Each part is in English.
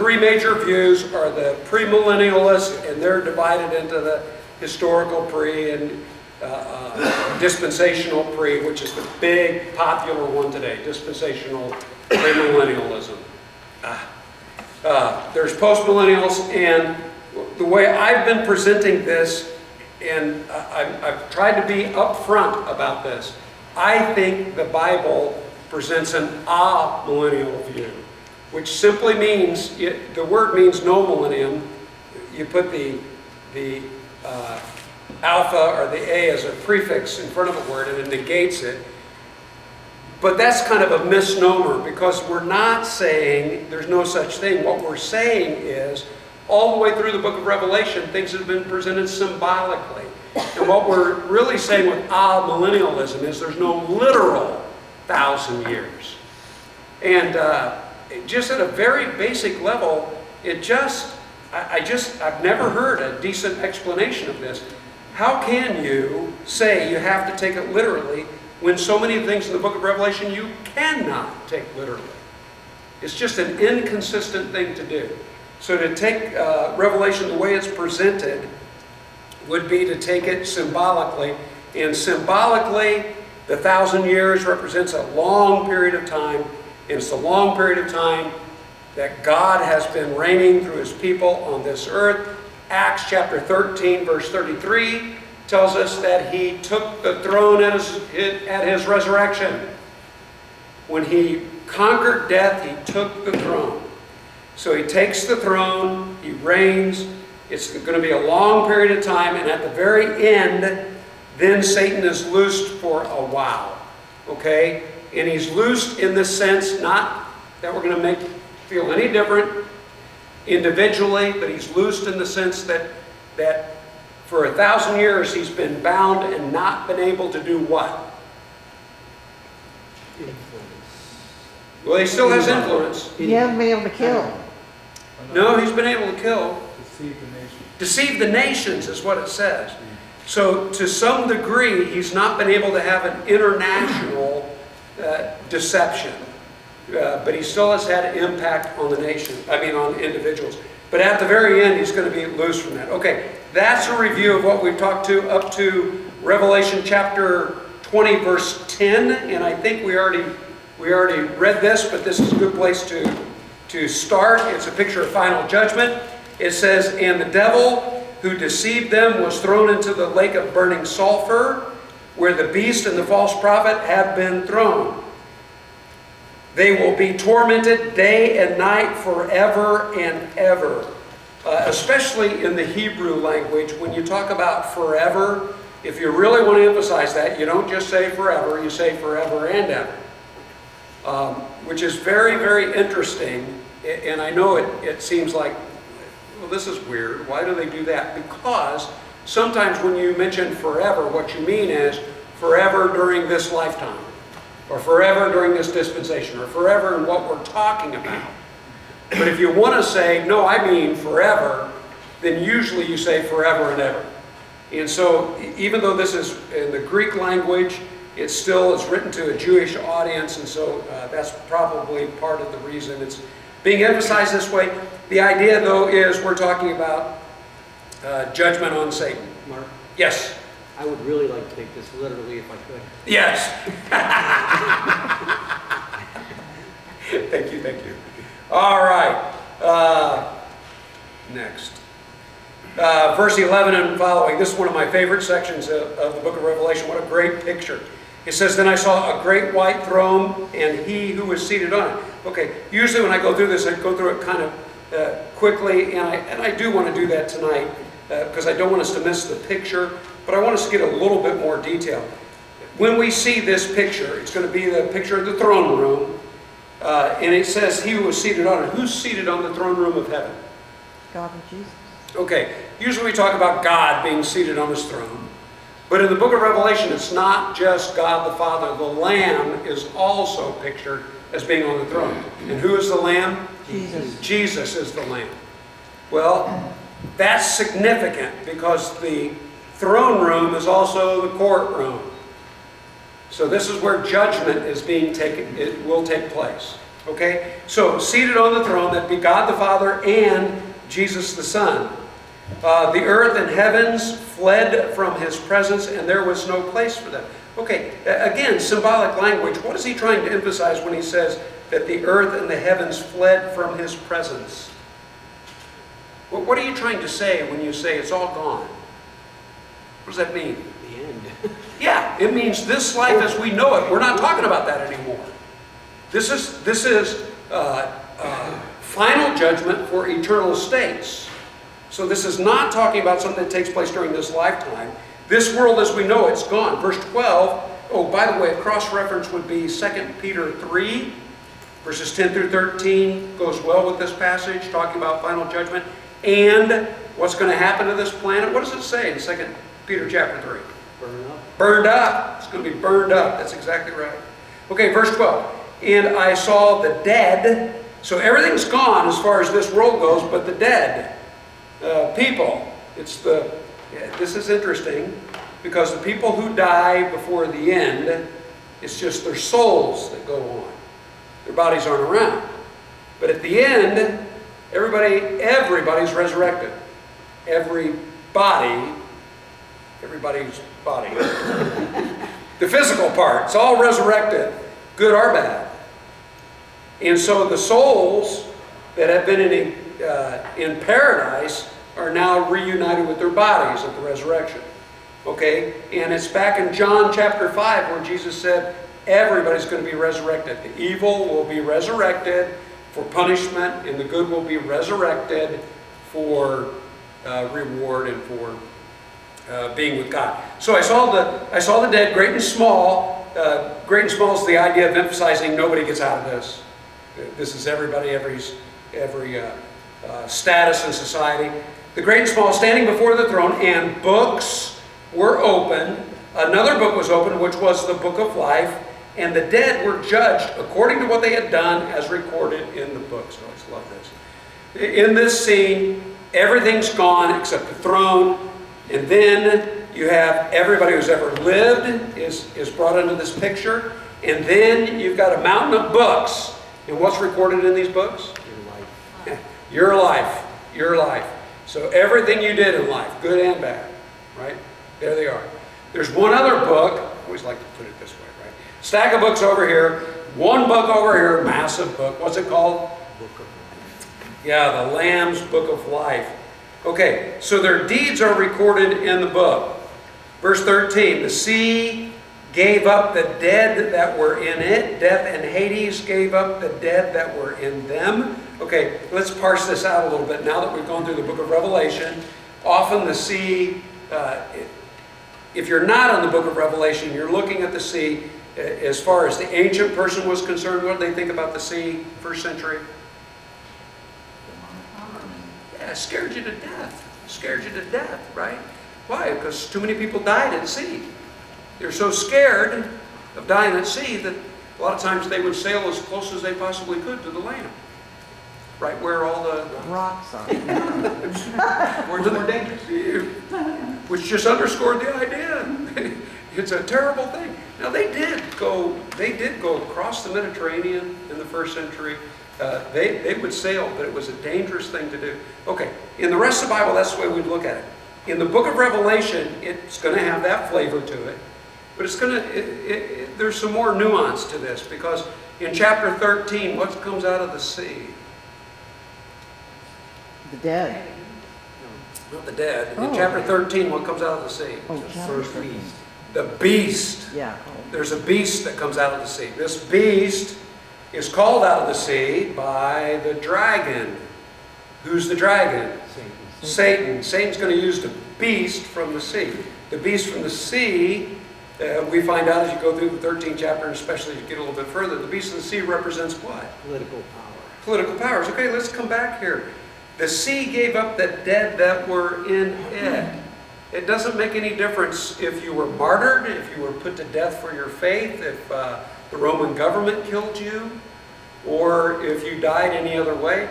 three major views are the premillennialists, and they're divided into the historical pre and dispensational pre, which is the big popular one today, dispensational premillennialism. There's postmillennials, and the way I've been presenting this, and I've tried to be upfront about this, I think the Bible presents an amillennial view, which simply means, the word means no millennium. You put the alpha or the A as a prefix in front of a word and it negates it. But that's kind of a misnomer, because we're not saying there's no such thing. What we're saying is, all the way through the book of Revelation, things have been presented symbolically. And what we're really saying with amillennialism is there's no literal 1,000 years. And just at a very basic level, I've never heard a decent explanation of this. How can you say you have to take it literally when so many things in the book of Revelation you cannot take literally? It's just an inconsistent thing to do. So to take Revelation the way it's presented would be to take it symbolically. And symbolically, the 1,000 years represents a long period of time. And it's a long period of time that God has been reigning through his people on this earth. Acts chapter 13, verse 33 tells us that he took the throne at his resurrection. When he conquered death, he took the throne. So he takes the throne, he reigns. It's going to be a long period of time, and at the very end, then Satan is loosed for a while. Okay? And he's loosed in the sense, not that we're going to make feel any different individually, but he's loosed in the sense that for 1,000 years he's been bound and not been able to do what? Influence. Well, he still has influence. He hasn't been able to kill. No, he's been able to kill. Deceive the nation. Deceive the nations is what it says. So to some degree, he's not been able to have an international deception. But he still has had an impact on the nation, on individuals. But at the very end, he's going to be loose from that. Okay, that's a review of what we've talked to up to Revelation chapter 20, verse 10. And I think we already read this, but this is a good place to start. It's a picture of final judgment. It says, "And the devil who deceived them was thrown into the lake of burning sulfur, where the beast and the false prophet have been thrown. They will be tormented day and night forever and ever." Especially in the Hebrew language, when you talk about forever, if you really want to emphasize that, you don't just say forever, you say forever and ever. Which is very, very interesting. And I know it seems like, well, this is weird. Why do they do that? Because sometimes when you mention forever, what you mean is forever during this lifetime, or forever during this dispensation, or forever in what we're talking about. But if you want to say, no, I mean forever, then usually you say forever and ever. And so even though this is in the Greek language, it still is written to a Jewish audience, and so that's probably part of the reason it's being emphasized this way. The idea, though, is we're talking about judgment on Satan. Mark, Yes. I would really like to take this literally if I could. Yes. Thank you. All right. Next. Verse 11 and following. This is one of my favorite sections of the book of Revelation. What a great picture. It says, "Then I saw a great white throne and he who was seated on it." Okay, usually when I go through this, I go through it kind of quickly, and I do want to do that tonight because I don't want us to miss the picture, but I want us to get a little bit more detail. When we see this picture, it's going to be the picture of the throne room, and it says he who was seated on it. Who's seated on the throne room of heaven? God and Jesus. Okay, usually we talk about God being seated on his throne. But in the book of Revelation, it's not just God the Father. The Lamb is also pictured as being on the throne. And who is the Lamb? Jesus. Jesus is the Lamb. Well, that's significant because the throne room is also the courtroom. So this is where judgment is being taken. It will take place. Okay? So, seated on the throne, that be God the Father and Jesus the Son. The earth and heavens fled from his presence, and there was no place for them. Okay, again, symbolic language. What is he trying to emphasize when he says that the earth and the heavens fled from his presence? What are you trying to say when you say it's all gone? What does that mean? The end. Yeah, it means this life as we know it. We're not talking about that anymore. This is final judgment for eternal states. So this is not talking about something that takes place during this lifetime. This world as we know it's gone. Verse 12, oh, by the way, a cross-reference would be 2 Peter 3, verses 10 through 13, goes well with this passage, talking about final judgment, and what's going to happen to this planet. What does it say in 2 Peter chapter 3? Burn up. Burned up. It's going to be burned up. That's exactly right. Okay, verse 12. And I saw the dead. So everything's gone as far as this world goes, but the dead people. This is interesting because the people who die before the end, it's just their souls that go on. Their bodies aren't around. But at the end, everybody's resurrected. Everybody's body. The physical part, it's all resurrected, good or bad. And so the souls that have been in paradise are now reunited with their bodies at the resurrection. Okay? And it's back in John chapter 5 where Jesus said, everybody's going to be resurrected. The evil will be resurrected for punishment, and the good will be resurrected for reward and for being with God. So I saw the dead, great and small. Great and small is the idea of emphasizing nobody gets out of this. This is everybody, every status in society. The great and small standing before the throne, and books were opened. Another book was opened, which was the book of life, and the dead were judged according to what they had done as recorded in the books. I always love this. In this scene, everything's gone except the throne, and then you have everybody who's ever lived is brought into this picture, and then you've got a mountain of books. And what's recorded in these books? Your life. Your life. Your life. So everything you did in life, good and bad, right? There they are. There's one other book. I always like to put it this way, right? Stack of books over here. One book over here, massive book. What's it called? Book of life. Yeah, the Lamb's Book of Life. Okay, so their deeds are recorded in the book. Verse 13, the sea gave up the dead that were in it. Death and Hades gave up the dead that were in them. Okay, let's parse this out a little bit now that we've gone through the book of Revelation. Often the sea, if you're not on the book of Revelation, you're looking at the sea as far as the ancient person was concerned. What did they think about the sea, first century? Yeah, it scared you to death. It scared you to death, right? Why? Because too many people died at sea. They're so scared of dying at sea that a lot of times they would sail as close as they possibly could to the land. Right where all the Rocks are. Where's more dangerous? Which just underscored the idea. It's a terrible thing. Now they did go across the Mediterranean in the first century. They would sail, but it was a dangerous thing to do. Okay, in the rest of the Bible, that's the way we'd look at it. In the book of Revelation, it's going to have that flavor to it. But there's some more nuance to this, because in chapter 13, what comes out of the sea? The dead. Not the dead. In Oh. chapter 13, what comes out of the sea? Oh, The chapter first 13. beast. The beast. Yeah. There's a beast that comes out of the sea. This beast is called out of the sea by the dragon. Who's the dragon? Satan. Satan's going to use the beast from the sea. The beast from the sea, we find out as you go through the 13th chapter, and especially as you get a little bit further, the beast of the sea represents what? Political power. Political powers. Okay, let's come back here. The sea gave up the dead that were in it. It doesn't make any difference if you were martyred, if you were put to death for your faith, if the Roman government killed you, or if you died any other way.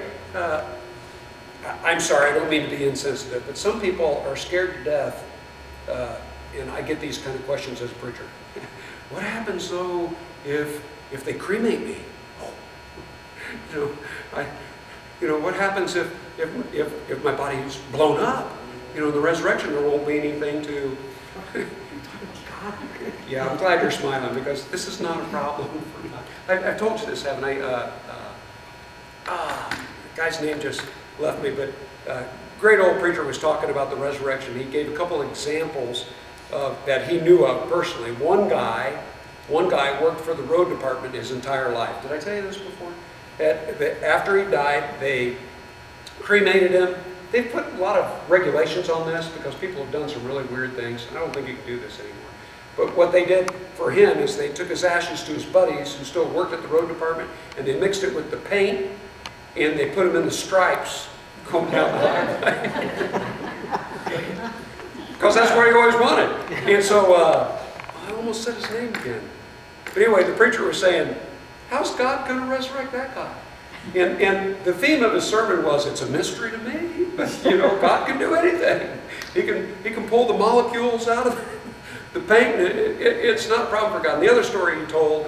I'm sorry, I don't mean to be insensitive, but some people are scared to death, and I get these kind of questions as a preacher. What happens though if they cremate me? Oh, You know, what happens if my body is blown up? You know, in the resurrection, there won't be anything to... Yeah, I'm glad you're smiling, because this is not a problem for me. I've told you this, haven't I? The guy's name just left me, but great old preacher was talking about the resurrection. He gave a couple examples that he knew of personally. One guy worked for the road department his entire life. Did I tell you this before? After he died, they cremated him. They put a lot of regulations on this because people have done some really weird things. I don't think you can do this anymore. But what they did for him is they took his ashes to his buddies who still worked at the road department, and they mixed it with the paint, and they put him in the stripes going down the highway. Because that's what he always wanted. And so, I almost said his name again. But anyway, the preacher was saying, how's God going to resurrect that guy? And the theme of his sermon was, it's a mystery to me, but God can do anything. He can pull the molecules out of the paint. It's not a problem for God. And the other story he told,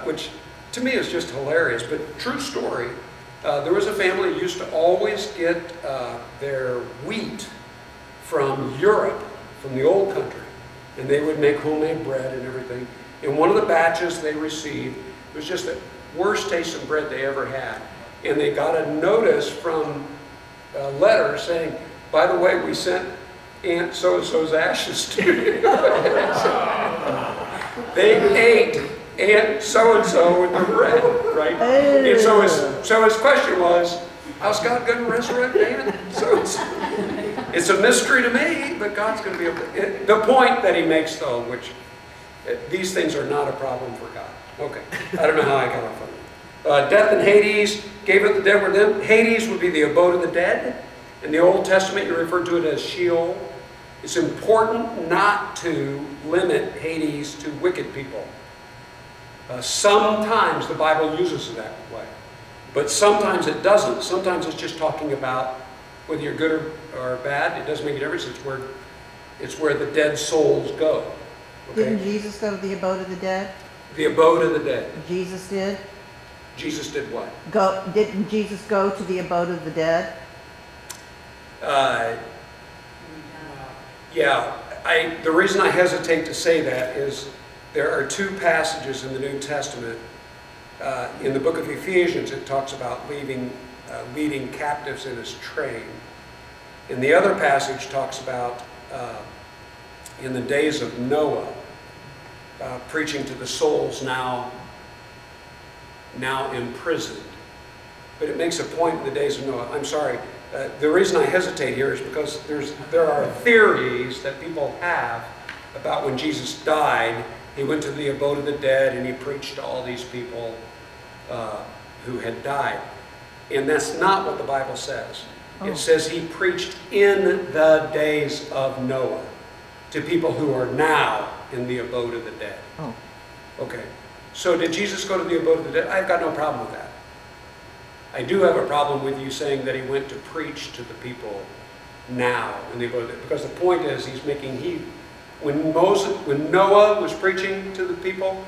which to me is just hilarious, but true story, there was a family who used to always get their wheat from Europe, from the old country, and they would make homemade bread and everything. And one of the batches they received was just the worst tasting bread they ever had. And they got a notice from a letter saying, by the way, we sent Aunt so-and-so's ashes to you. They ate Aunt so-and-so with the bread, right? And so his question was, how's God going to resurrect Aunt so-and-so? It's a mystery to me, but God's going to be able to. The point that he makes, though, which these things are not a problem for God. Okay, I don't know how I got off on it. Death and Hades, gave up the dead were them. Hades would be the abode of the dead. In the Old Testament, you refer to it as Sheol. It's important not to limit Hades to wicked people. Sometimes the Bible uses it that way, but sometimes it doesn't. Sometimes it's just talking about whether you're good or bad. It doesn't make a difference. It's where the dead souls go. Okay? Didn't Jesus go to the abode of the dead? The abode of the dead. Jesus did? Jesus did what? Didn't Jesus go to the abode of the dead? Yeah. The reason I hesitate to say that is there are two passages in the New Testament. In the book of Ephesians, it talks about leading captives in his train. And the other passage talks about in the days of Noah, preaching to the souls now imprisoned. But it makes a point in the days of Noah. I'm sorry. The reason I hesitate here is because there are theories that people have about when Jesus died, he went to the abode of the dead and he preached to all these people who had died. And that's not what the Bible says. Oh. It says he preached in the days of Noah to people who are now in the abode of the dead. Oh. Okay. So did Jesus go to the abode of the dead? I've got no problem with that. I do have a problem with you saying that he went to preach to the people now in the abode of the dead. Because the point is, when Noah was preaching to the people,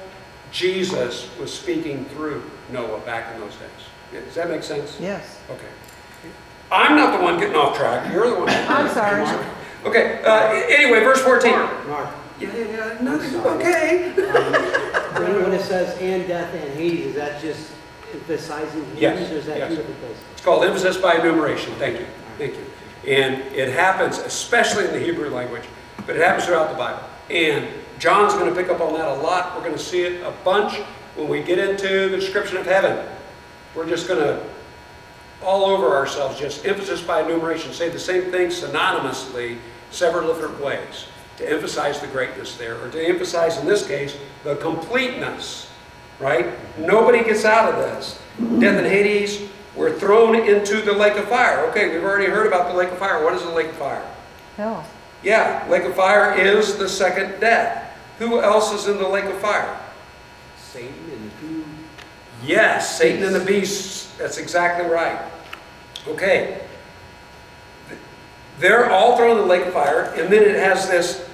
Jesus was speaking through Noah back in those days. Does that make sense? Yes. Okay. I'm not the one getting off track. You're the one. I'm sorry. Okay. Anyway, verse 14. Mark. Yeah. Nothing. Okay. When it says and death and Hades, is that just emphasizing Hades, Yes, or is that yes. two different places? It's called emphasis by enumeration. Thank you. Thank you. And it happens, especially in the Hebrew language, but it happens throughout the Bible. And John's going to pick up on that a lot. We're going to see it a bunch when we get into the description of heaven. We're just going to all over ourselves, just emphasis by enumeration, say the same thing synonymously several different ways to emphasize the greatness there, or to emphasize, in this case, the completeness, right? Nobody gets out of this. Death and Hades were thrown into the lake of fire. Okay, we've already heard about the lake of fire. What is the lake of fire? Hell. Yeah, lake of fire is the second death. Who else is in the lake of fire? Satan and who? Yes, Satan and the beasts. That's exactly right. Okay. They're all thrown in the lake of fire, and then it has this,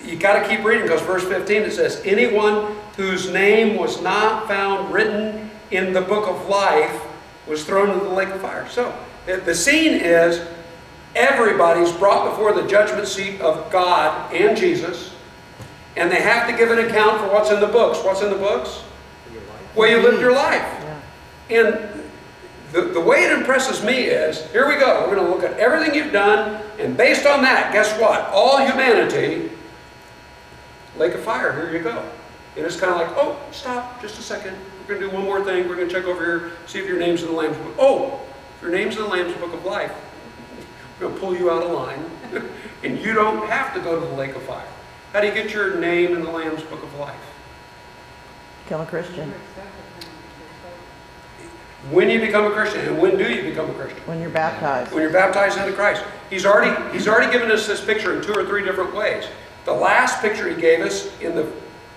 you got to keep reading because verse 15 it says, anyone whose name was not found written in the book of life was thrown into the lake of fire. So the scene is everybody's brought before the judgment seat of God and Jesus, and they have to give an account for what's in the books. What's in the books? Well, you lived your life. Yeah. And the way it impresses me is, here we go, we're going to look at everything you've done, and based on that, guess what? All humanity, lake of fire, here you go. And it's kind of like, oh, stop, just a second. We're going to do one more thing. We're going to check over here, see if your name's in the Lamb's Book. Oh, if your name's in the Lamb's Book of Life, we're going to pull you out of line, and you don't have to go to the lake of fire. How do you get your name in the Lamb's Book of Life? Become a Christian. When you become a Christian, and when do you become a Christian? When you're baptized. When you're baptized into Christ. He's already given us this picture in 2 or 3 different ways. The last picture he gave us in the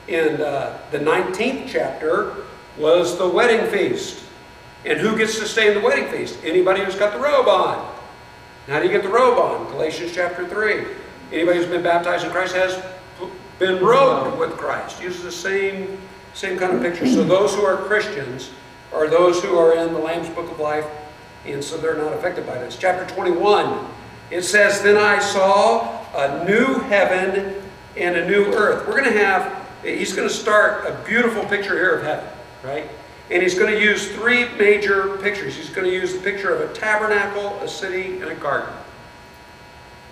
19th chapter was the wedding feast. And who gets to stay in the wedding feast? Anybody who's got the robe on. How do you get the robe on? Galatians chapter 3. Anybody who's been baptized in Christ has been robed with Christ. Uses the same kind of picture. So those who are Christians are those who are in the Lamb's Book of Life, and so they're not affected by this. Chapter 21, it says, "Then I saw a new heaven and a new earth." He's going to start a beautiful picture here of heaven, right? And he's going to use 3 major pictures. He's going to use the picture of a tabernacle, a city, and a garden.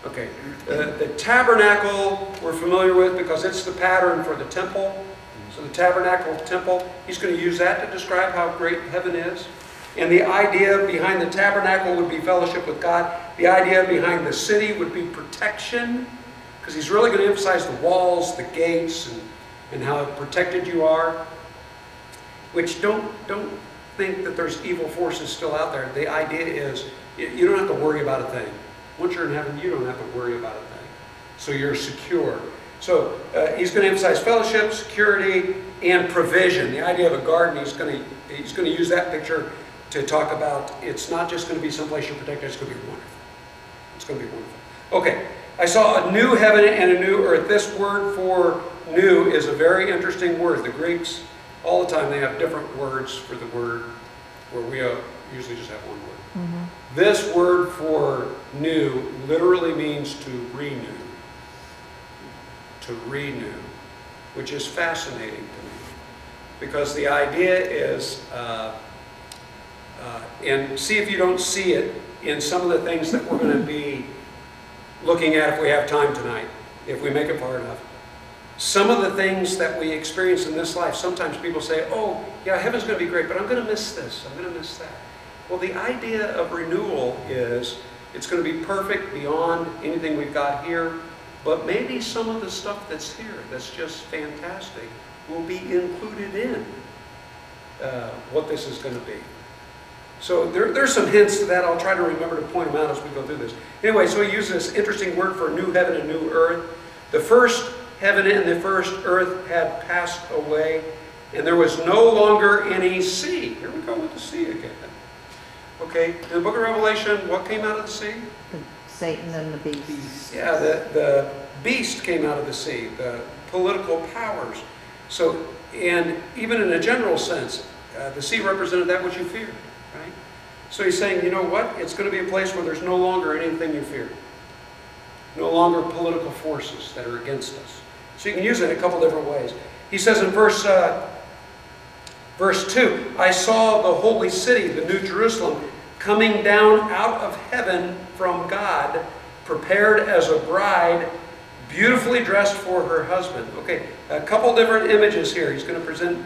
Okay, the tabernacle we're familiar with because it's the pattern for the temple. So the tabernacle, temple, he's going to use that to describe how great heaven is. And the idea behind the tabernacle would be fellowship with God. The idea behind the city would be protection, because he's really going to emphasize the walls, the gates, and how protected you are. Which don't think that there's evil forces still out there. The idea is you don't have to worry about a thing. Once you're in heaven, you don't have to worry about a thing. So you're secure. So he's going to emphasize fellowship, security, and provision. The idea of a garden, he's going to use that picture to talk about it's not just going to be someplace you're protected, it's going to be wonderful. It's going to be wonderful. Okay, I saw a new heaven and a new earth. This word for new is a very interesting word. The Greeks, all the time, they have different words for the word where we usually just have one word. Mm-hmm. This word for new literally means to renew. To renew, which is fascinating to me, because the idea is, and see if you don't see it in some of the things that we're going to be looking at if we have time tonight, if we make it far enough. Some of the things that we experience in this life, sometimes people say, oh, yeah, heaven's going to be great, but I'm going to miss this, I'm going to miss that. Well, the idea of renewal is it's going to be perfect beyond anything we've got here. But maybe some of the stuff that's here, that's just fantastic, will be included in what this is going to be. So there's some hints to that. I'll try to remember to point them out as we go through this. Anyway, so he uses this interesting word for new heaven and new earth. The first heaven and the first earth had passed away, and there was no longer any sea. Here we go with the sea again. Okay, in the book of Revelation, what came out of the sea? Satan and the beast. Yeah, the beast came out of the sea, the political powers. So, and even in a general sense, the sea represented that which you fear, right? So he's saying, you know what? It's going to be a place where there's no longer anything you fear. No longer political forces that are against us. So you can use it in a couple different ways. He says in verse 2, I saw the holy city, the New Jerusalem, coming down out of heaven from God, prepared as a bride, beautifully dressed for her husband. Okay, a couple different images here. He's going to present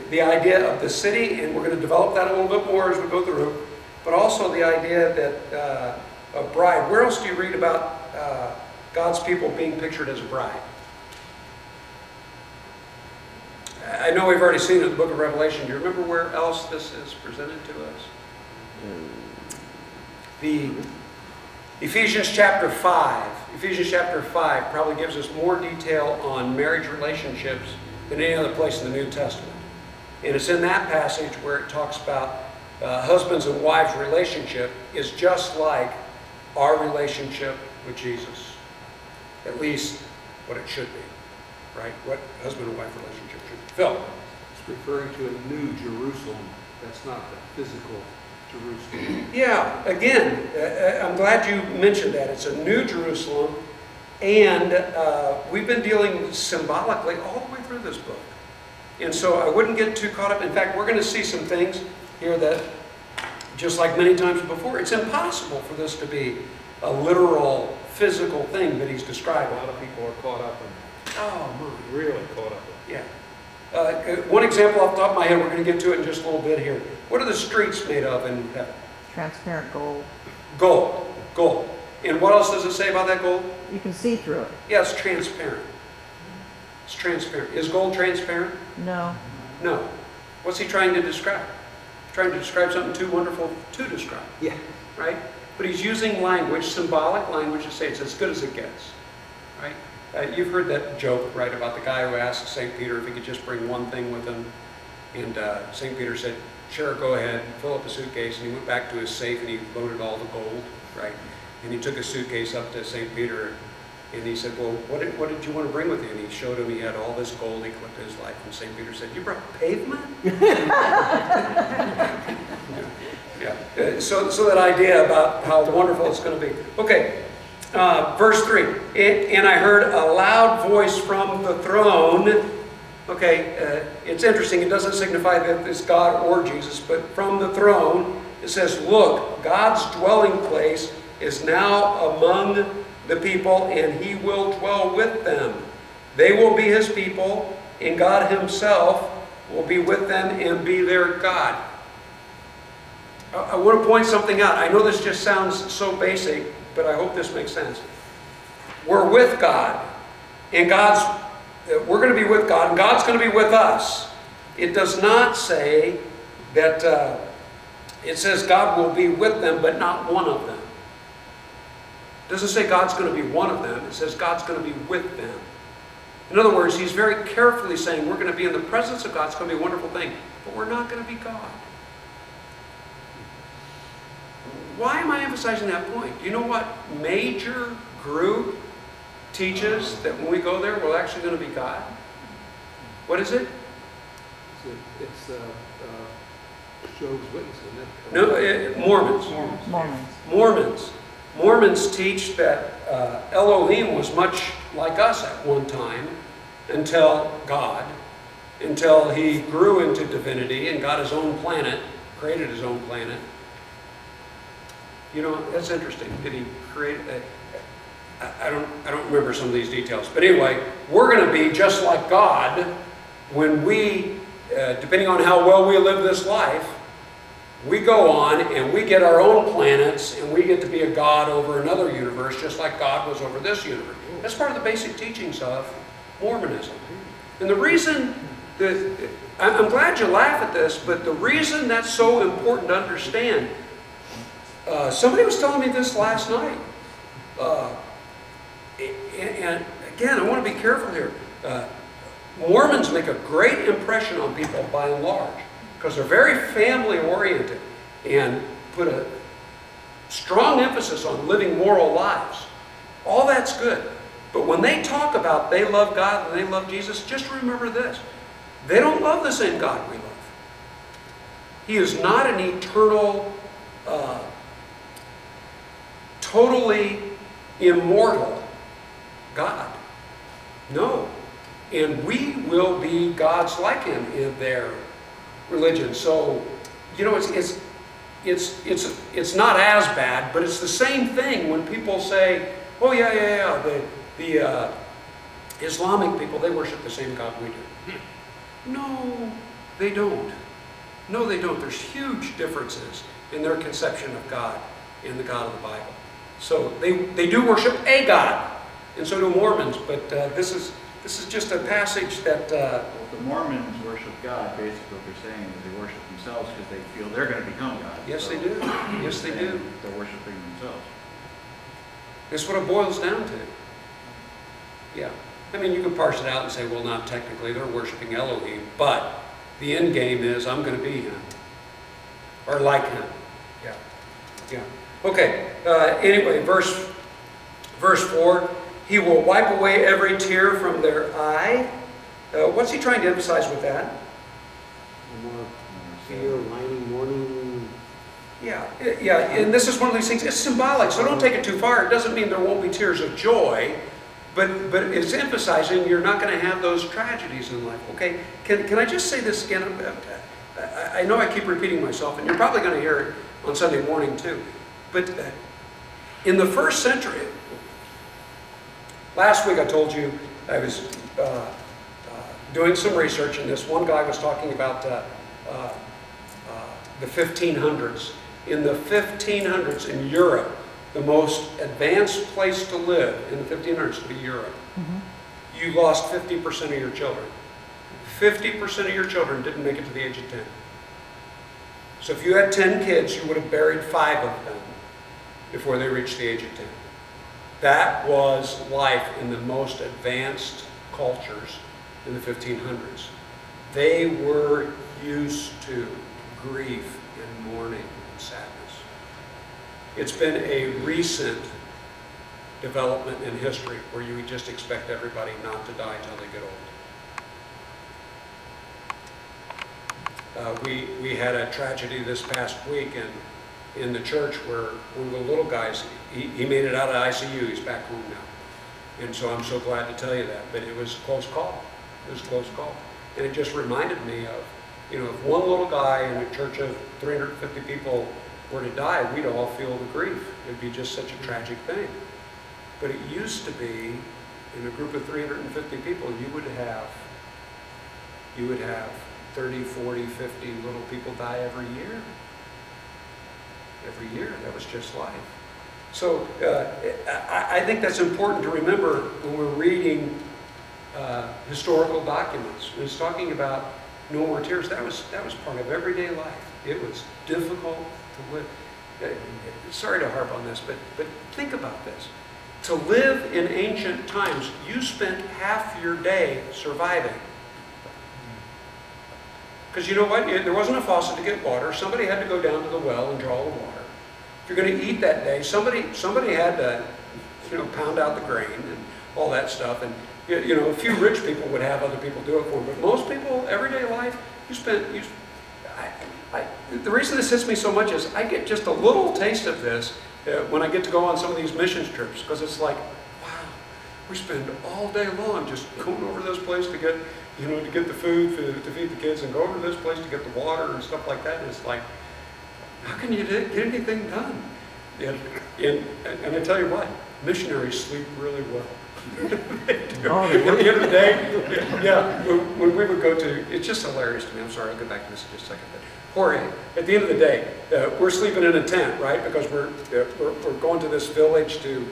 the idea of the city, and we're going to develop that a little bit more as we go through, but also the idea that a bride. Where else do you read about God's people being pictured as a bride? I know we've already seen it in the book of Revelation. Do you remember where else this is presented to us? The Ephesians chapter 5. Ephesians chapter 5 probably gives us more detail on marriage relationships than any other place in the New Testament. And it's in that passage where it talks about husbands and wives' relationship is just like our relationship with Jesus. At least what it should be, right? What husband and wife relationship should be. Phil? It's referring to a new Jerusalem. That's not the physical Jerusalem. Yeah, again, I'm glad you mentioned that. It's a new Jerusalem, and we've been dealing symbolically all the way through this book. And so I wouldn't get too caught up. In fact, we're going to see some things here that, just like many times before, it's impossible for this to be a literal, physical thing that he's A describing. lot of people are caught up in, Oh, my. really caught up in. Yeah. One example off the top of my head, we're going to get to it in just a little bit here. What are the streets made of in heaven? Transparent gold. Gold. Gold. And what else does it say about that gold? You can see through it. Yeah, it's transparent. It's transparent. Is gold transparent? No. No. What's he trying to describe? He's trying to describe something too wonderful to describe, Yeah. right? But he's using language, symbolic language, to say it's as good as it gets, right? You've heard that joke, right, about the guy who asked St. Peter if he could just bring one thing with him. And St. Peter said, sure, go ahead, fill up the suitcase. And he went back to his safe and he loaded all the gold, right? And he took his suitcase up to St. Peter and he said, well, what did you want to bring with you? And he showed him he had all this gold he collected his life. And St. Peter said, you brought pavement? Yeah. So that idea about how wonderful it's going to be. Okay. Verse 3, and I heard a loud voice from the throne. Okay, it's interesting. It doesn't signify that it's God or Jesus, but from the throne, it says, look, God's dwelling place is now among the people, and he will dwell with them. They will be his people, and God himself will be with them and be their God. I want to point something out. I know this just sounds so basic, but I hope this makes sense. We're with God, and we're going to be with God, and God's going to be with us. It does not say that, it says God will be with them, but not one of them. It doesn't say God's going to be one of them. It says God's going to be with them. In other words, he's very carefully saying we're going to be in the presence of God. It's going to be a wonderful thing, but we're not going to be God. Why am I emphasizing that point? Do you know what major group teaches that when we go there, we're actually going to be God? What is it? It's Jehovah's Witnesses, isn't it? No, Mormons. Mormons. Mormons teach that Elohim was much like us at one time until he grew into divinity and got his own planet, created his own planet. You know, that's interesting. Did he create I don't remember some of these details. But anyway, we're going to be just like God when we, depending on how well we live this life, we go on and we get our own planets and we get to be a God over another universe just like God was over this universe. That's part of the basic teachings of Mormonism. And the reason that, I'm glad you laugh at this, but the reason that's so important to understand, somebody was telling me this last night. And again, I want to be careful here. Mormons make a great impression on people by and large because they're very family-oriented and put a strong emphasis on living moral lives. All that's good. But when they talk about they love God and they love Jesus, just remember this. They don't love the same God we love. He is not an eternal, totally immortal God. No. And we will be gods like him in their religion. So, you know, it's not as bad, but it's the same thing when people say, oh yeah, the Islamic people, they worship the same God we do. No, they don't. No, they don't. There's huge differences in their conception of God and the God of the Bible. So they do worship a God, and so do Mormons, but this is just a passage that... Well, the Mormons worship God. Basically what they're saying is they worship themselves because they feel they're going to become God. Yes, So they do. Yes, they do. They're worshiping themselves. That's what it boils down to. Yeah. I mean, you can parse it out and say, well, not technically, they're worshiping Elohim, but the end game is I'm going to be him. Or like him. Yeah. Yeah. Okay. Anyway, verse 4, he will wipe away every tear from their eye. What's he trying to emphasize with that? More fear, lining Yeah, and this is one of these things, it's symbolic, so don't take it too far. It doesn't mean there won't be tears of joy, but it's emphasizing you're not going to have those tragedies in life, okay? Can I just say this again? I know I keep repeating myself, and you're probably going to hear it on Sunday morning too, but in the first century, last week I told you I was doing some research, and this one guy was talking about the 1500s. In the 1500s in Europe, the most advanced place to live in the 1500s would be Europe. You lost 50% of your children. 50% of your children didn't make it to the age of 10. So if you had 10 kids, you would have buried 5 of them before they reached the age of 10. That was life in the most advanced cultures in the 1500s. They were used to grief and mourning and sadness. It's been a recent development in history where you just expect everybody not to die until they get old. We had a tragedy this past week in the church where one of the little guys, he made it out of ICU. He's back home now. And so I'm so glad to tell you that. But it was a close call. It was a close call. And it just reminded me of, if one little guy in a church of 350 people were to die, we'd all feel the grief. It'd be just such a tragic thing. But it used to be, in a group of 350 people, you would have 30, 40, 50 little people die every year. Every year. That was just life. So I think that's important to remember when we're reading historical documents. When it's talking about no more tears, that was part of everyday life. It was difficult to live. Sorry to harp on this, but think about this. To live in ancient times, you spent half your day surviving. Because you know what? There wasn't a faucet to get water. Somebody had to go down to the well and draw the water. If you're going to eat that day, somebody had to, pound out the grain and all that stuff. And a few rich people would have other people do it for them. But most people, everyday life, the reason this hits me so much is I get just a little taste of this when I get to go on some of these missions trips, because it's like, wow, we spend all day long just going over to this place to get, to get the food to feed the kids, and go over to this place to get the water and stuff like that. And it's like, how can you get anything done? And I tell you what, missionaries sleep really well. At the end of the day, when we would go to, it's just hilarious to me. I'm sorry, I'll get back to this in just a second. But Jorge, at the end of the day, we're sleeping in a tent, right? Because we're going to this village to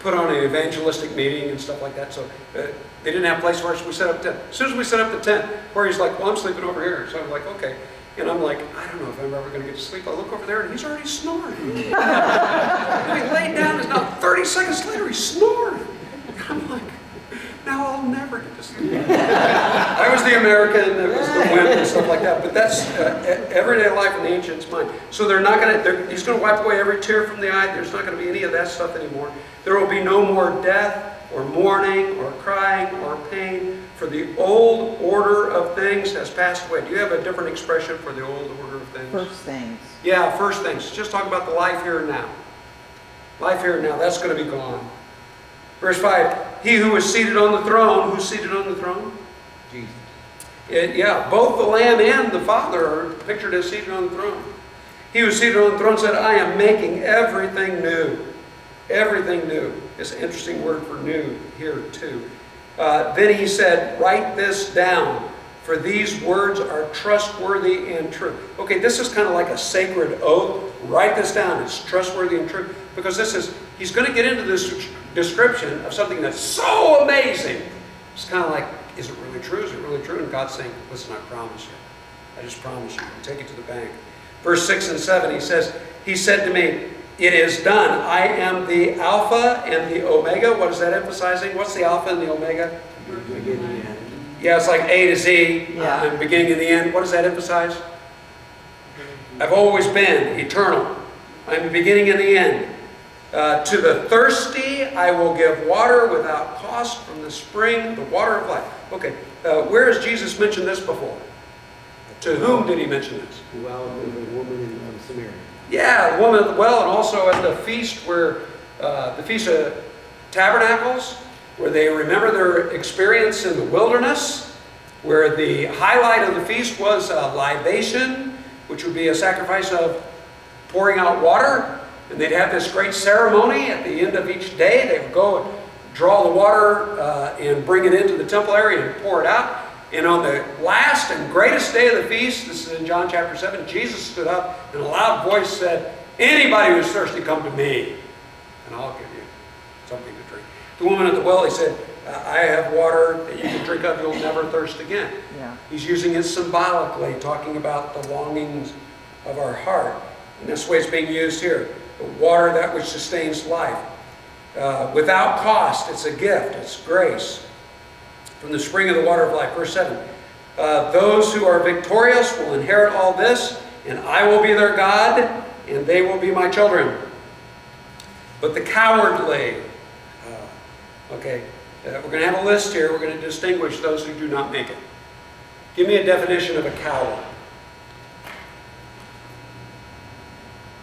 put on an evangelistic meeting and stuff like that. So they didn't have a place for us. We set up a tent. As soon as we set up the tent, Jorge's like, well, I'm sleeping over here. So I'm like, okay. And I'm like, I don't know if I'm ever going to get to sleep. I look over there and he's already snoring. And he laid down and now 30 seconds later he's snoring. And I'm like, now I'll never get to sleep. I was the American, that was the wimp and stuff like that. But that's everyday life in the ancients' mind. So he's going to wipe away every tear from the eye. There's not going to be any of that stuff anymore. There will be no more death or mourning or crying or pain, for the old order of things has passed away. Do you have a different expression for the old order of things? First things. Yeah, first things. Just talk about the life here and now. Life here and now, that's going to be gone. Verse 5, he who is seated on the throne, who's seated on the throne? Jesus. Both the Lamb and the Father are pictured as seated on the throne. He who is seated on the throne said, I am making everything new. Everything new. It's an interesting word for new here too. Then he said, write this down, for these words are trustworthy and true. Okay, this is kind of like a sacred oath. Write this down. It's trustworthy and true. Because he's going to get into this description of something that's so amazing. It's kind of like, is it really true? Is it really true? And God's saying, listen, I promise you. I just promise you. I'll take it to the bank. Verse 6 and 7, he said to me, it is done. I am the Alpha and the Omega. What is that emphasizing? What's the Alpha and the Omega? Beginning and end. Yeah, it's like A to Z, Yeah. and beginning and the end. What does that emphasize? I've always been eternal. I'm the beginning and the end. To the thirsty, I will give water without cost from the spring, the water of life. Okay, where has Jesus mentioned this before? To whom did he mention this? Well, the woman in Samaria. Yeah, the woman at the well, and also at the feast where, the Feast of Tabernacles, where they remember their experience in the wilderness, where the highlight of the feast was a libation, which would be a sacrifice of pouring out water. And they'd have this great ceremony at the end of each day. They would go and draw the water and bring it into the temple area and pour it out. And on the last and greatest day of the feast, this is in John chapter 7, Jesus stood up and in a loud voice said, "Anybody who's thirsty, come to me, and I'll give you something to drink." The woman at the well, he said, "I have water that you can drink of, you'll never thirst again." Yeah. He's using it symbolically, talking about the longings of our heart. And that's the way it's being used here. The water, that which sustains life. Without cost, it's a gift, it's grace. From the spring of the water of life. Verse 7. Those who are victorious will inherit all this, and I will be their God, and they will be my children. But the cowardly, we're going to have a list here. We're going to distinguish those who do not make it. Give me a definition of a coward.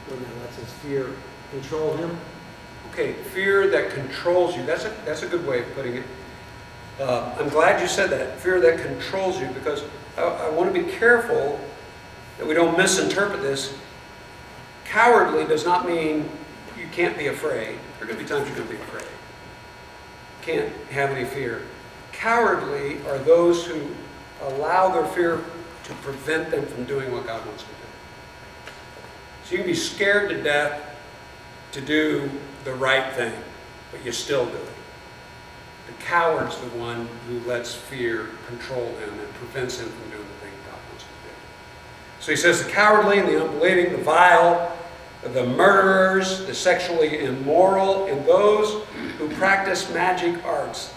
One that lets his fear control him. Okay, fear that controls you. That's a good way of putting it. I'm glad you said that. Fear that controls you, because I want to be careful that we don't misinterpret this. Cowardly does not mean you can't be afraid. There are going to be times you're going to be afraid. Can't have any fear. Cowardly are those who allow their fear to prevent them from doing what God wants them to do. So you can be scared to death to do the right thing, but you still do it. The coward's the one who lets fear control him and prevents him from doing the thing God wants him to do. So he says the cowardly and the unbelieving, the vile, the murderers, the sexually immoral, and those who practice magic arts.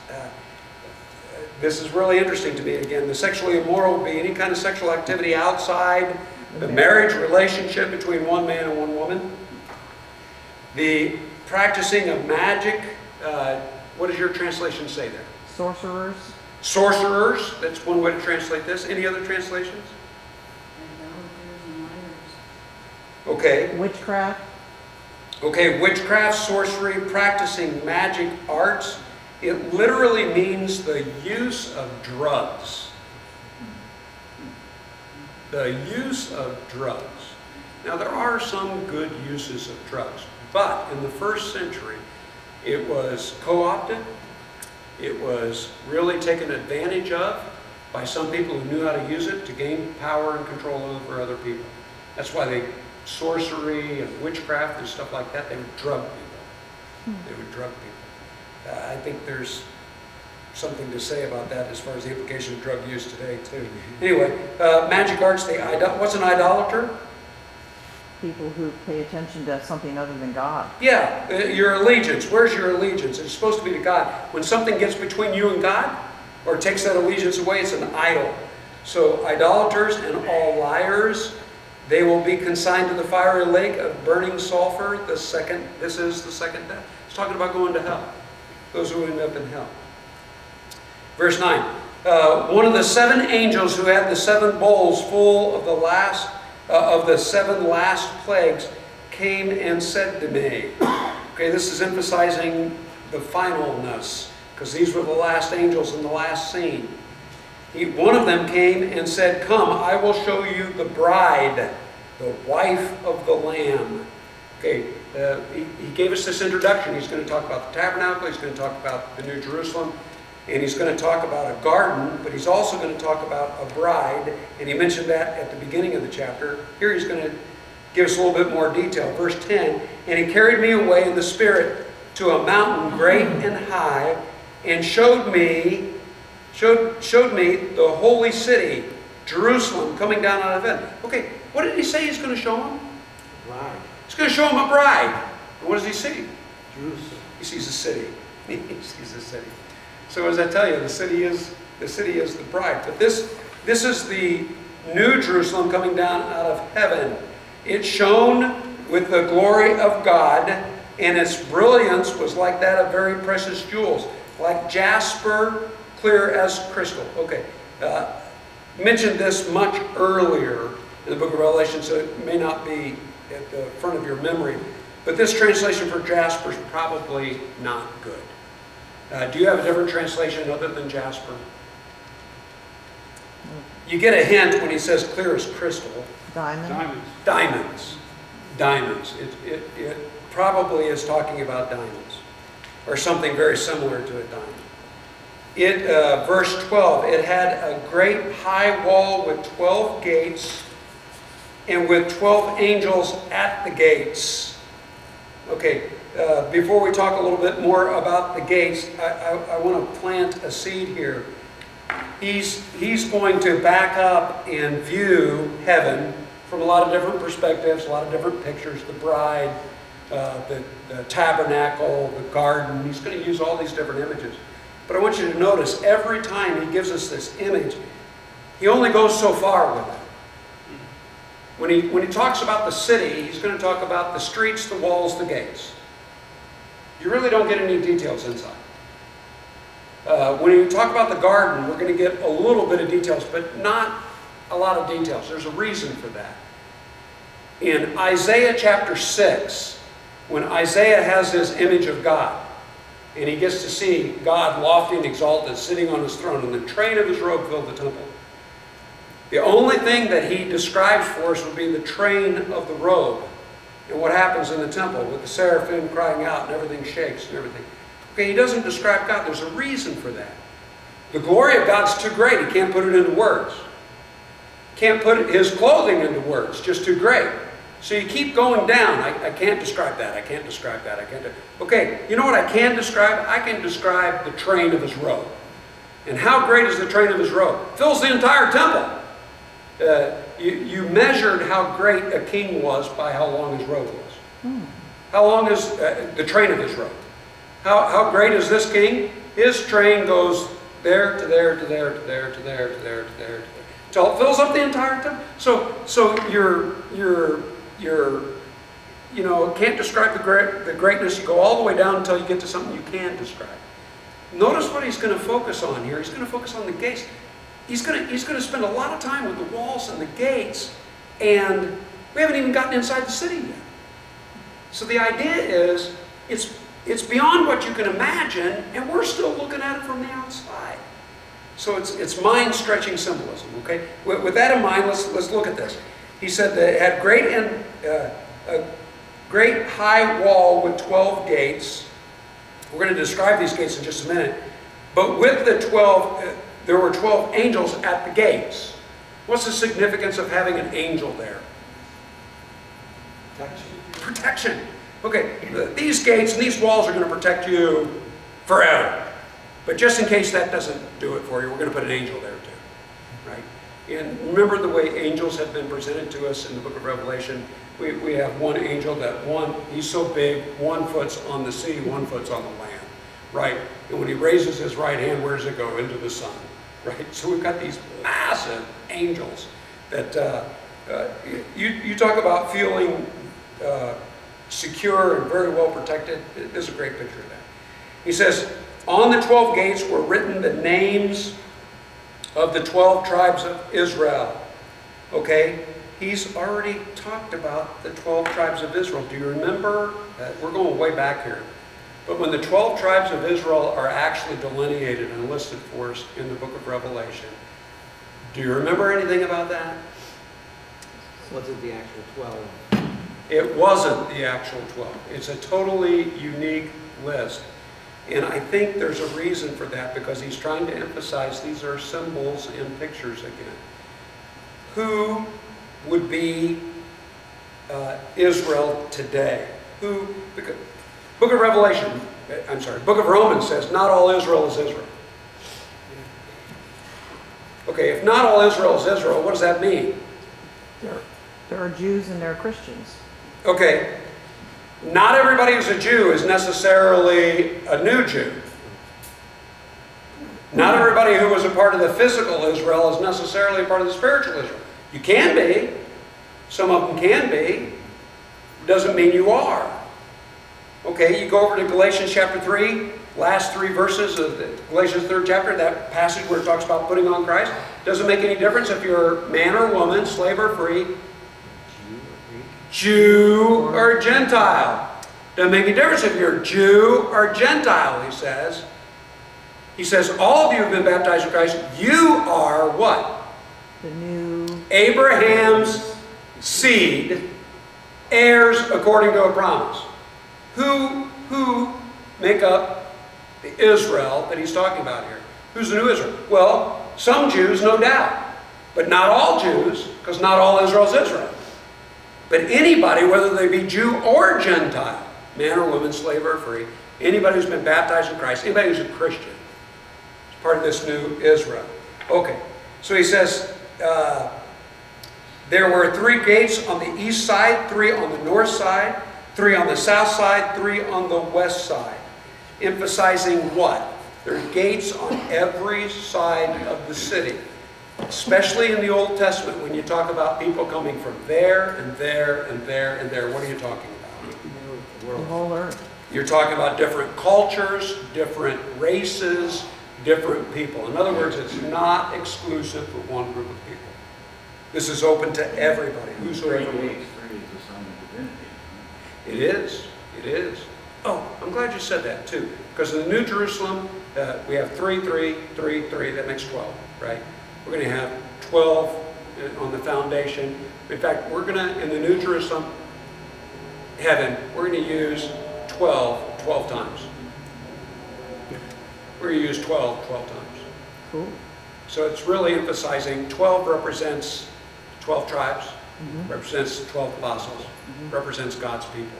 This is really interesting to me again. The sexually immoral would be any kind of sexual activity outside the marriage relationship between one man and one woman. The practicing of magic, what does your translation say there? Sorcerers. Sorcerers, that's one way to translate this. Any other translations? Okay. Witchcraft. Okay, witchcraft, sorcery, practicing magic arts. It literally means the use of drugs. The use of drugs. Now, there are some good uses of drugs, but in the first century, it was co-opted. It was really taken advantage of by some people who knew how to use it to gain power and control over other people. That's why sorcery and witchcraft and stuff like that, they would drug people. They would drug people. I think there's something to say about that as far as the implication of drug use today, too. Anyway, magic arts, what's an idolater? People who pay attention to something other than God. Yeah, your allegiance. Where's your allegiance? It's supposed to be to God. When something gets between you and God, or takes that allegiance away, it's an idol. So idolaters and all liars, they will be consigned to the fiery lake of burning sulfur. This is the second death. It's talking about going to hell. Those who end up in hell. Verse 9. One of the 7 angels who had the 7 bowls full of the 7 last plagues came and said to me. Okay, this is emphasizing the finalness, because these were the last angels in the last scene. One of them came and said, "Come, I will show you the bride, the wife of the Lamb." Okay, he gave us this introduction. He's going to talk about the tabernacle, he's going to talk about the New Jerusalem, and he's going to talk about a garden, but he's also going to talk about a bride, and he mentioned that at the beginning of the chapter. Here he's going to give us a little bit more detail. Verse 10, "And he carried me away in the Spirit to a mountain great and high, and showed me the holy city, Jerusalem, coming down out of heaven." Okay, what did he say he's going to show him? Bride. He's going to show him a bride. And what does he see? Jerusalem. He sees a city. He sees a city. So as I tell you, the city is the bride. But this is the new Jerusalem coming down out of heaven. It shone with the glory of God, and its brilliance was like that of very precious jewels, like jasper, clear as crystal. Okay, mentioned this much earlier in the book of Revelation, so it may not be at the front of your memory. But this translation for jasper is probably not good. Do you have a different translation other than jasper? You get a hint when he says clear as crystal. Diamond? Diamonds. Diamonds. Diamonds. It probably is talking about diamonds, or something very similar to a diamond. Verse 12, it had a great high wall with 12 gates, and with 12 angels at the gates. Okay, before we talk a little bit more about the gates, I want to plant a seed here. He's going to back up and view heaven from a lot of different perspectives, a lot of different pictures, the bride, the tabernacle, the garden. He's going to use all these different images. But I want you to notice, every time he gives us this image, he only goes so far with it. When he talks about the city, he's going to talk about the streets, the walls, the gates. You really don't get any details inside. When you talk about the garden, we're going to get a little bit of details, but not a lot of details. There's a reason for that. In Isaiah chapter 6, when Isaiah has his image of God, and he gets to see God lofty and exalted, sitting on his throne, and the train of his robe filled the temple. The only thing that he describes for us would be the train of the robe, and what happens in the temple with the seraphim crying out and everything shakes and everything. Okay, he doesn't describe God. There's a reason for that. The glory of God's too great. He can't put it into words. Can't put his clothing into words. Just too great. So you keep going down. I can't describe that. I can't describe that. I can't. Okay, you know what I can describe? I can describe the train of his robe. And how great is the train of his robe? Fills the entire temple. You measured how great a king was by how long his robe was. How long is the train of his robe? How great is this king? His train goes there to there to there to there to there to there to there. Until it fills up the entire temple. So can't describe the greatness. You go all the way down until you get to something you can describe. Notice what he's going to focus on here. He's going to focus on the gates. He's going to spend a lot of time with the walls and the gates, and we haven't even gotten inside the city yet. So the idea is it's beyond what you can imagine, and we're still looking at it from the outside. So it's mind-stretching symbolism. Okay. With that in mind, let's look at this. He said that it had a great high wall with 12 gates. We're going to describe these gates in just a minute. But with the 12, there were 12 angels at the gates. What's the significance of having an angel there? Protection. Okay, these gates and these walls are going to protect you forever. But just in case that doesn't do it for you, we're going to put an angel there too. Right? And remember the way angels have been presented to us in the book of Revelation. We have one angel he's so big, 1 foot's on the sea, 1 foot's on the land. Right? And when he raises his right hand, where does it go? Into the sun. Right? So we've got these massive angels that you talk about feeling secure and very well protected. There's a great picture of that. He says, on the 12 gates were written the names of the 12 tribes of Israel. Okay? He's already talked about the 12 tribes of Israel. Do you remember? We're going way back here. But when the 12 tribes of Israel are actually delineated and listed for us in the book of Revelation, do you remember anything about that? Was it the actual 12? It wasn't the actual 12. It's a totally unique list. And I think there's a reason for that, because he's trying to emphasize these are symbols and pictures again. Who would be Israel today? Book of Romans says not all Israel is Israel. Okay, if not all Israel is Israel, what does that mean? There are Jews and there are Christians. Okay, not everybody who's a Jew is necessarily a new Jew. Not everybody who was a part of the physical Israel is necessarily a part of the spiritual Israel. You can be. Some of them can be. Doesn't mean you are. Okay, you go over to Galatians chapter 3. last 3 verses of the Galatians 3rd chapter, that passage where it talks about putting on Christ. Doesn't make any difference if you're man or woman, slave or free, Jew or Gentile. Doesn't make any difference if you're Jew or Gentile, he says. He says, all of you have been baptized in Christ. You are what? The new Abraham's seed, heirs according to a promise. Who make up the Israel that he's talking about here? Who's the new Israel? Well, some Jews, no doubt. But not all Jews, because not all Israel is Israel. But anybody, whether they be Jew or Gentile, man or woman, slave or free, anybody who's been baptized in Christ, anybody who's a Christian, is part of this new Israel. Okay, so he says, there were 3 gates on the east side, 3 on the north side, 3 on the south side, 3 on the west side. Emphasizing what? There are gates on every side of the city. Especially in the Old Testament, when you talk about people coming from there and there and there and there, what are you talking about? the whole earth. You're talking about different cultures, different races, different people. In other words, it's not exclusive for one group of people. This is open to everybody. Whosoever will. 3 is the Son of Divinity. It is. It is. Oh, I'm glad you said that too. Because in the New Jerusalem, we have 3, 3, 3, 3. That makes 12, right? We're going to have 12 on the foundation. In fact, we're going to, in the New Jerusalem heaven, we're going to use 12 times. We're going to use 12 times. Cool. So it's really emphasizing 12 represents 12 tribes, represents 12 apostles, represents God's people.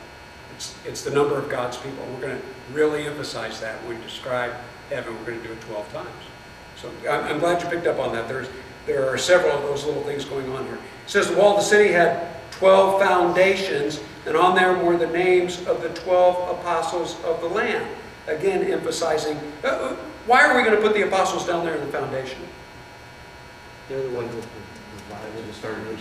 It's the number of God's people. We're going to really emphasize that when we describe heaven. We're going to do it 12 times. So I'm glad you picked up on that. There are several of those little things going on here. It says the wall of the city had 12 foundations, and on there were the names of the 12 apostles of the Lamb. Again, emphasizing, why are we going to put the apostles down there in the foundation? They're the ones that provided the start of the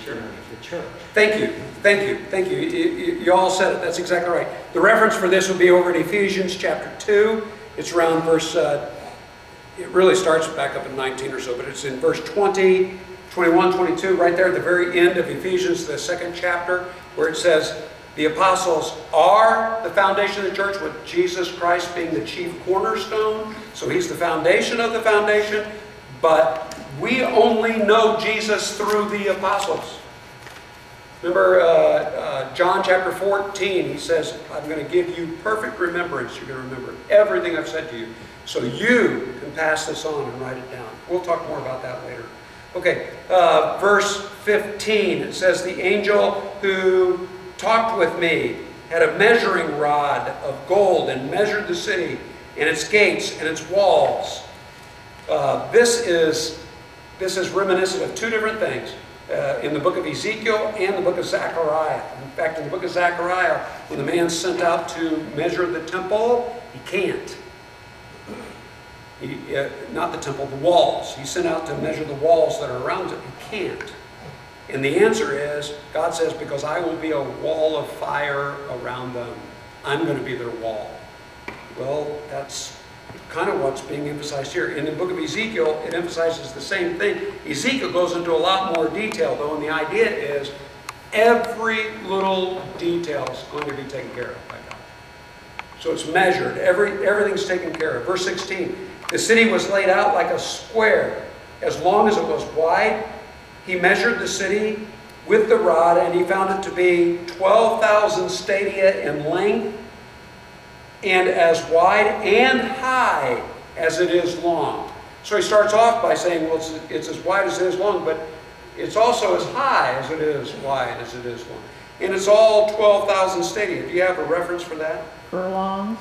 church. Thank you. You all said it. That's exactly right. The reference for this will be over in Ephesians chapter 2. It's around verse, it really starts back up in 19 or so, but it's in verse 20, 21, 22, right there at the very end of Ephesians, the 2nd chapter, where it says, the apostles are the foundation of the church, with Jesus Christ being the chief cornerstone. So he's the foundation of the foundation, but we only know Jesus through the apostles. Remember John chapter 14, he says, I'm going to give you perfect remembrance. You're going to remember everything I've said to you. So you can pass this on and write it down. We'll talk more about that later. Okay, verse 15, it says, the angel who talked with me had a measuring rod of gold and measured the city and its gates and its walls. This is reminiscent of 2 different things. In the book of Ezekiel and the book of Zechariah. In fact, in the book of Zechariah, when the man's sent out to measure the temple, he can't. Not the temple, the walls. He's sent out to measure the walls that are around it. He can't. And the answer is, God says, because I will be a wall of fire around them. I'm going to be their wall. Well, that's kind of what's being emphasized here. In the book of Ezekiel, it emphasizes the same thing. Ezekiel goes into a lot more detail, though, and the idea is every little detail is going to be taken care of by God. So it's measured. Everything's taken care of. Verse 16, the city was laid out like a square, as long as it was wide. He measured the city with the rod, and he found it to be 12,000 stadia in length, and as wide and high as it is long. So he starts off by saying, well, it's as wide as it is long, but it's also as high as it is wide as it is long. And it's all 12,000 stadia. Do you have a reference for that? Furlongs?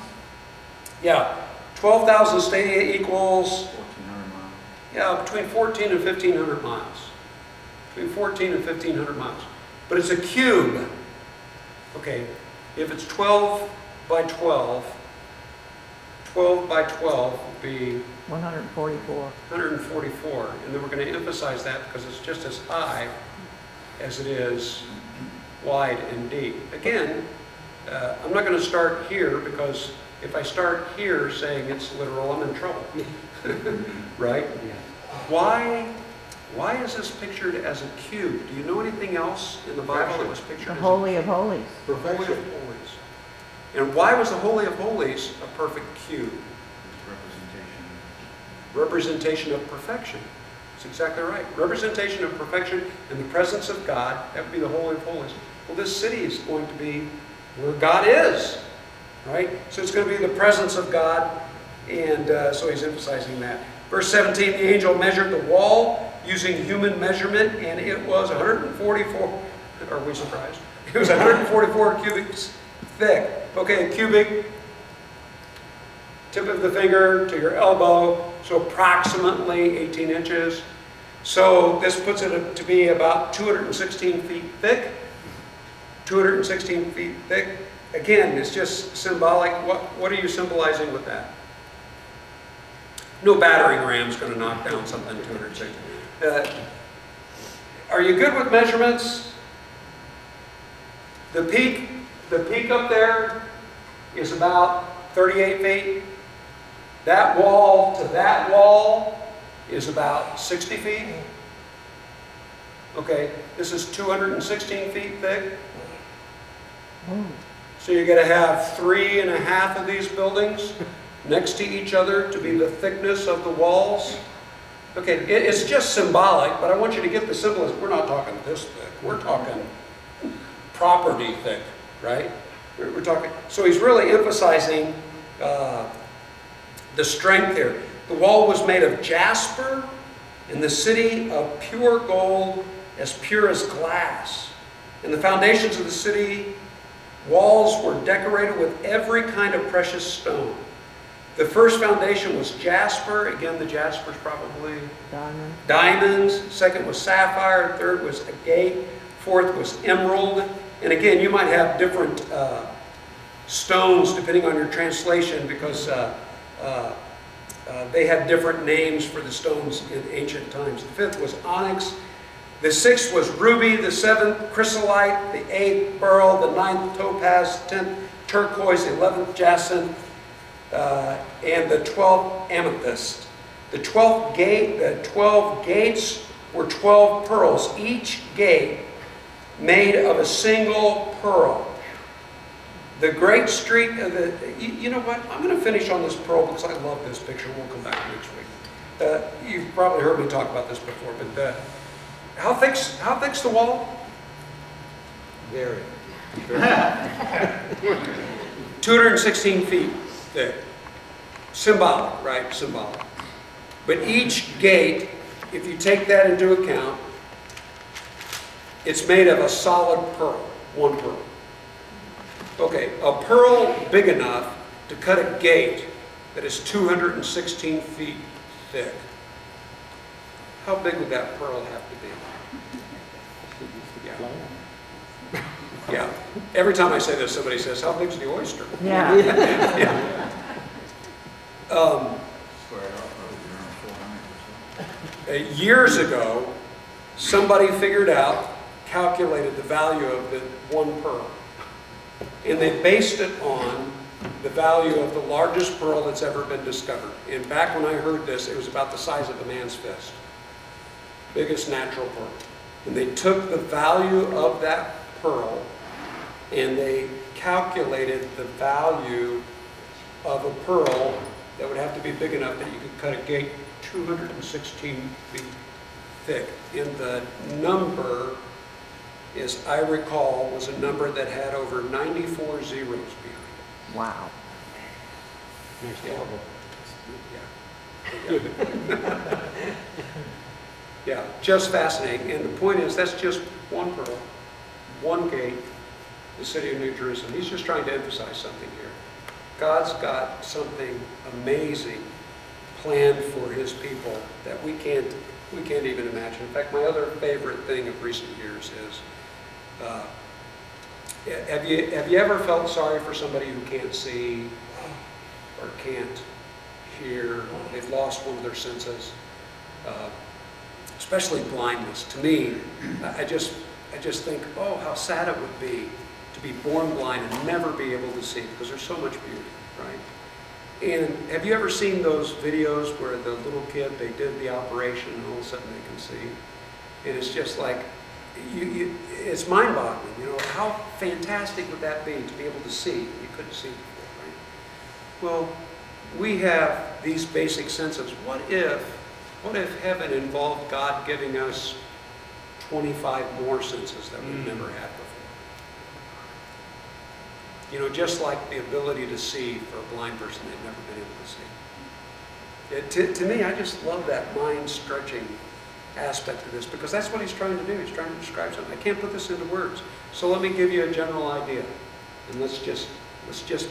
Yeah. 12,000 stadia equals, 1,400 miles. yeah, between 14 and 1,500 miles. Between 14 and 1,500 miles. But it's a cube. Okay, if it's 12 by 12, 12 by 12 would be 144. 144. And then we're going to emphasize that because it's just as high as it is wide and deep. Again, I'm not going to start here because if I start here saying it's literal, I'm in trouble. Right? Yeah. Why is this pictured as a cube? Do you know anything else in the Bible that was pictured The as Holy of Holies. a Holy of Holies? And why was the Holy of Holies a perfect cube? Representation. Representation of perfection. That's exactly right. Representation of perfection in the presence of God. That would be the Holy of Holies. Well, this city is going to be where God is, right? So it's going to be the presence of God, and so he's emphasizing that. Verse 17, the angel measured the wall using human measurement, and it was 144, are we surprised? It was 144 cubits thick. Okay, a cubic, tip of the finger to your elbow, so approximately 18 inches. So this puts it to be about 216 feet thick. 216 feet thick. Again, it's just symbolic. What are you symbolizing with that? No battering ram's going to knock down something 260. Are you good with measurements? The peak up there is about 38 feet. That wall to that wall is about 60 feet. Okay, this is 216 feet thick. Oh, So you're going to have 3.5 of these buildings next to each other to be the thickness of the walls. Okay, it's just symbolic, but I want you to get the symbolism. We're not talking this thick. We're talking property thick, right? We're talking. So he's really emphasizing the strength here. The wall was made of jasper, and the city of pure gold, as pure as glass. And the foundations of the city walls were decorated with every kind of precious stone. The first foundation was jasper. Again, the jasper's probably diamond. diamonds. Second was sapphire. Third was agate. Fourth was emerald. And again, you might have different stones depending on your translation, because they had different names for the stones in ancient times. The fifth was onyx. The sixth was ruby. The seventh, chrysolite. The eighth, beryl. The ninth, topaz. 10th, turquoise. The 11th, jacinth. And the 12th, amethyst. The 12 gates were 12 pearls, each gate made of a single pearl. The great street of the, you know what? I'm going to finish on this pearl because I love this picture. We'll come back next week. You've probably heard me talk about this before, but how thick's the wall? Very. 216 feet thick. Symbolic, right? Symbolic. But each gate, if you take that into account, it's made of a solid pearl, one pearl. Okay, a pearl big enough to cut a gate that is 216 feet thick. How big would that pearl have to be? Yeah. Yeah. Every time I say this, somebody says, "How big's the oyster?" Yeah. Yeah. Square it off, probably around 400 or so. Years ago, somebody figured out, calculated the value of the one pearl. And they based it on the value of the largest pearl that's ever been discovered. And back when I heard this, it was about the size of a man's fist. Biggest natural pearl. And they took the value of that pearl and they calculated the value of a pearl that would have to be big enough that you could cut a gate 216 feet thick. And the number, as I recall, was a number that had over 94 zeros behind it. Wow. Yeah. Yeah, just fascinating. And the point is, that's just one pearl, one gate, the city of New Jerusalem. He's just trying to emphasize something here. God's got something amazing planned for his people that we can't even imagine. In fact, my other favorite thing of recent years is, have you ever felt sorry for somebody who can't see or can't hear? They've lost one of their senses, especially blindness. To me, I just think, oh, how sad it would be to be born blind and never be able to see because there's so much beauty, right? And have you ever seen those videos where the little kid, they did the operation and all of a sudden they can see? And it's just like, it's mind-boggling, you know, how fantastic would that be to be able to see? You couldn't see before, right? Well, we have these basic senses. What if heaven involved God giving us 25 more senses that we've never had before? You know, just like the ability to see for a blind person, they've never been able to see. To me, I just love that mind-stretching aspect of this because that's what he's trying to do. He's trying to describe something. I can't put this into words. So let me give you a general idea. And let's just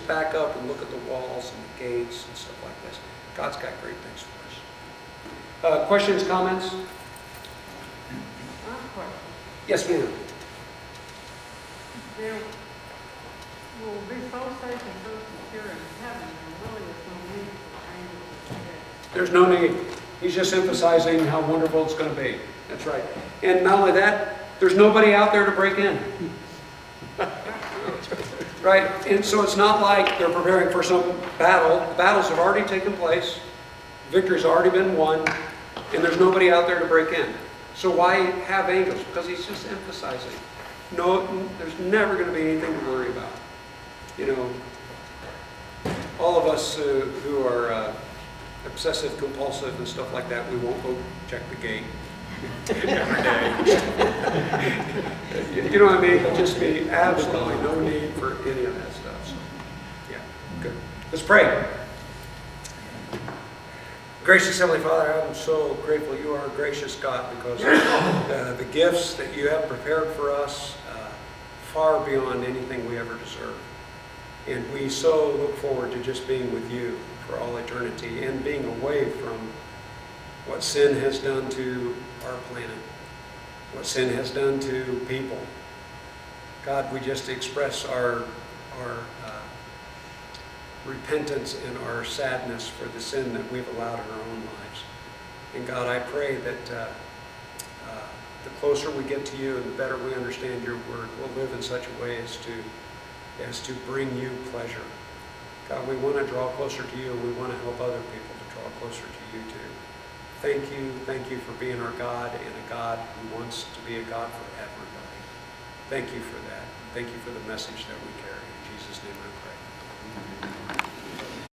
back up and look at the walls and the gates and stuff like this. God's got great things for us. Questions, comments? Yes, ma'am. There will be so safe and so secure in heaven, there really is no need for angels today. There's no need. He's just emphasizing how wonderful it's going to be. That's right. And not only that, there's nobody out there to break in. Right? And so it's not like they're preparing for some battle. The battles have already taken place. Victory's already been won. And there's nobody out there to break in. So why have angels? Because he's just emphasizing. No, there's never going to be anything to worry about. You know, all of us who are obsessive compulsive and stuff like that, we won't go check the gate every day. You know what I mean? There'll just be absolutely no need for any of that stuff. So, yeah, good. Let's pray. Gracious Heavenly Father, I'm so grateful you are a gracious God because the gifts that you have prepared for us far beyond anything we ever deserve. And we so look forward to just being with you for all eternity and being away from what sin has done to our planet, what sin has done to people. God, we just express our repentance and our sadness for the sin that we've allowed in our own lives. And God, I pray that the closer we get to you and the better we understand your word, we'll live in such a way as to bring you pleasure. God, we want to draw closer to you and we want to help other people to draw closer to you too. Thank you for being our God and a God who wants to be a God for everybody. Thank you for that. Thank you for the message that we carry. In Jesus' name I pray.